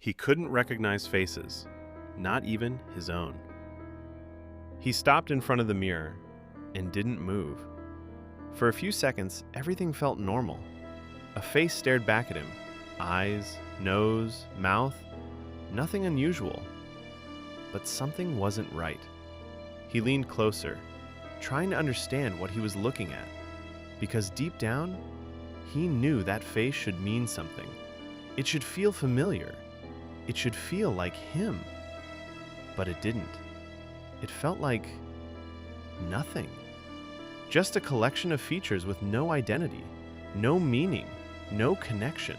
He couldn't recognize faces, not even his own. He stopped in front of the mirror and didn't move. For a few seconds, everything felt normal. A face stared back at him. Eyes, nose, mouth, nothing unusual. But something wasn't right. He leaned closer, trying to understand what he was looking at, because deep down, he knew that face should mean something. It should feel familiar. It should feel like him. But it didn't. It felt like nothing. Just a collection of features with no identity, no meaning, no connection.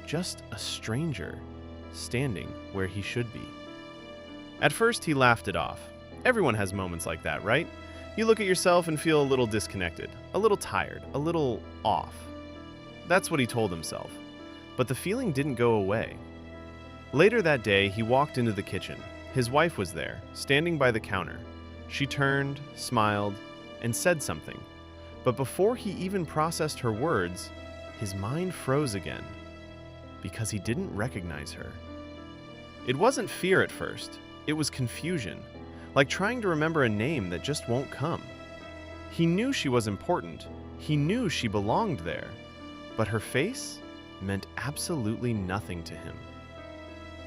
Just a stranger standing where he should be. At first, he laughed it off. Everyone has moments like that, right? You look at yourself and feel a little disconnected, a little tired, a little off. That's what he told himself. But the feeling didn't go away. Later that day, he walked into the kitchen. His wife was there, standing by the counter. She turned, smiled, and said something. But before he even processed her words, his mind froze again, because he didn't recognize her. It wasn't fear at first. It was confusion, like trying to remember a name that just won't come. He knew she was important. He knew she belonged there. But her face meant absolutely nothing to him.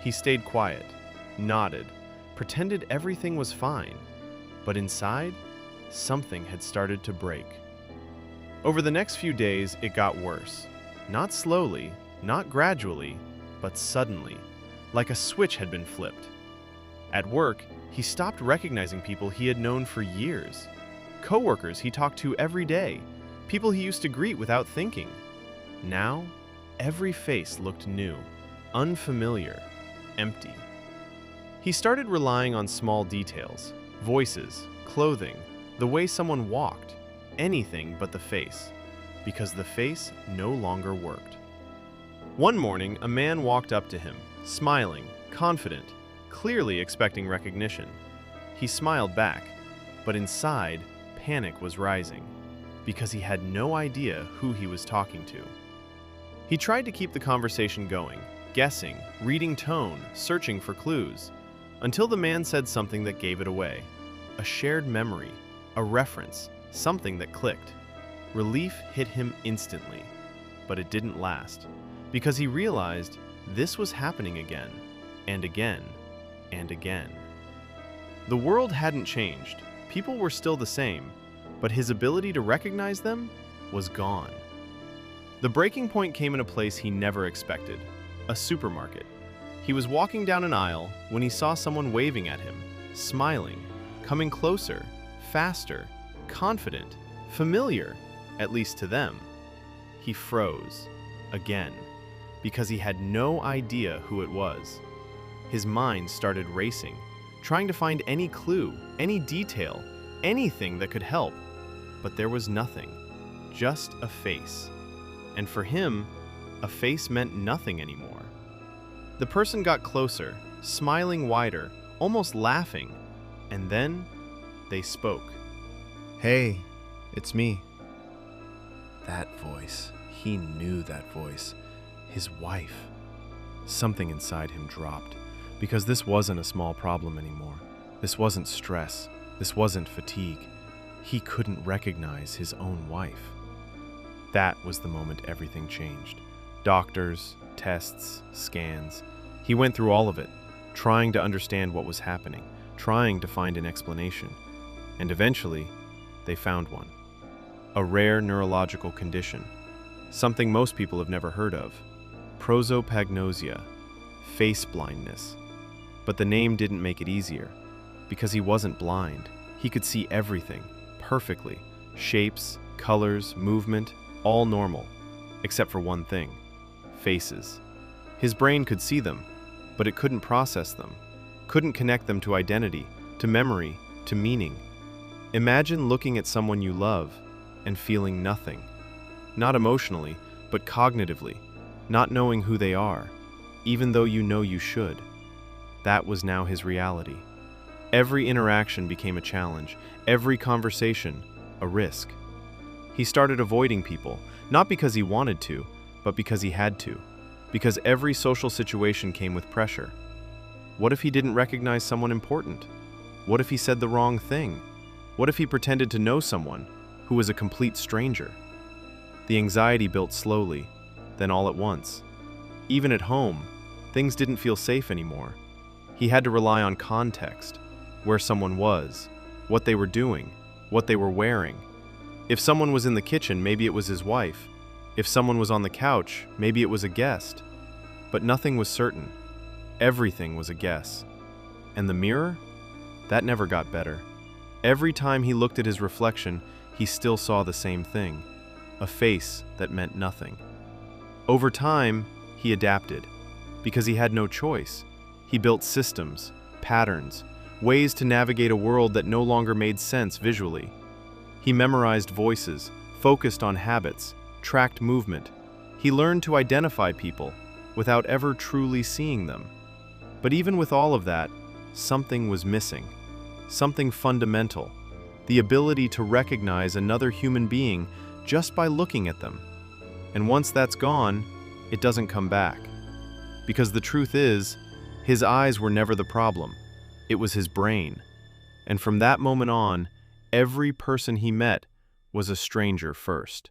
He stayed quiet, nodded, pretended everything was fine. But inside, something had started to break. Over the next few days, it got worse. Not slowly, not gradually, but suddenly, like a switch had been flipped. At work, he stopped recognizing people he had known for years. Coworkers he talked to every day, people he used to greet without thinking. Now, every face looked new, unfamiliar, empty. He started relying on small details, voices, clothing, the way someone walked, anything but the face, because the face no longer worked. One morning, a man walked up to him, smiling, confident, clearly expecting recognition. He smiled back, but inside, panic was rising, because he had no idea who he was talking to. He tried to keep the conversation going, guessing, reading tone, searching for clues, until the man said something that gave it away. A shared memory, a reference, something that clicked. Relief hit him instantly, but it didn't last, because he realized this was happening again, and again, and again. The world hadn't changed. People were still the same, but his ability to recognize them was gone. The breaking point came in a place he never expected, a supermarket. He was walking down an aisle when he saw someone waving at him, smiling, coming closer, faster, confident, familiar, at least to them. He froze, again, because he had no idea who it was. His mind started racing, trying to find any clue, any detail, anything that could help. But there was nothing, just a face. And for him, a face meant nothing anymore. The person got closer, smiling wider, almost laughing, and then they spoke. "Hey, it's me." That voice, he knew that voice. His wife. Something inside him dropped, because this wasn't a small problem anymore. This wasn't stress. This wasn't fatigue. He couldn't recognize his own wife. That was the moment everything changed. Doctors, tests, scans. He went through all of it, trying to understand what was happening, trying to find an explanation. And eventually, they found one. A rare neurological condition. Something most people have never heard of. Prosopagnosia. Face blindness. But the name didn't make it easier, because he wasn't blind. He could see everything, perfectly. Shapes, colors, movement, all normal, except for one thing: faces. His brain could see them, but it couldn't process them, couldn't connect them to identity, to memory, to meaning. Imagine looking at someone you love and feeling nothing. Not emotionally, but cognitively, not knowing who they are, even though you know you should. That was now his reality. Every interaction became a challenge, every conversation a risk. He started avoiding people, not because he wanted to, but because he had to. because every social situation came with pressure. What if he didn't recognize someone important? What if he said the wrong thing? What if he pretended to know someone who was a complete stranger? The anxiety built slowly, then all at once. Even at home, things didn't feel safe anymore. He had to rely on context, where someone was, what they were doing, what they were wearing. If someone was in the kitchen, maybe it was his wife. If someone was on the couch, maybe it was a guest. But nothing was certain. Everything was a guess. And the mirror? That never got better. Every time he looked at his reflection, he still saw the same thing, a face that meant nothing. Over time, he adapted, because he had no choice. He built systems, patterns, ways to navigate a world that no longer made sense visually. He memorized voices, focused on habits, tracked movement. He learned to identify people without ever truly seeing them. But even with all of that, something was missing. Something fundamental. The ability to recognize another human being just by looking at them. And once that's gone, it doesn't come back. Because the truth is, his eyes were never the problem. It was his brain. And from that moment on, every person he met was a stranger first.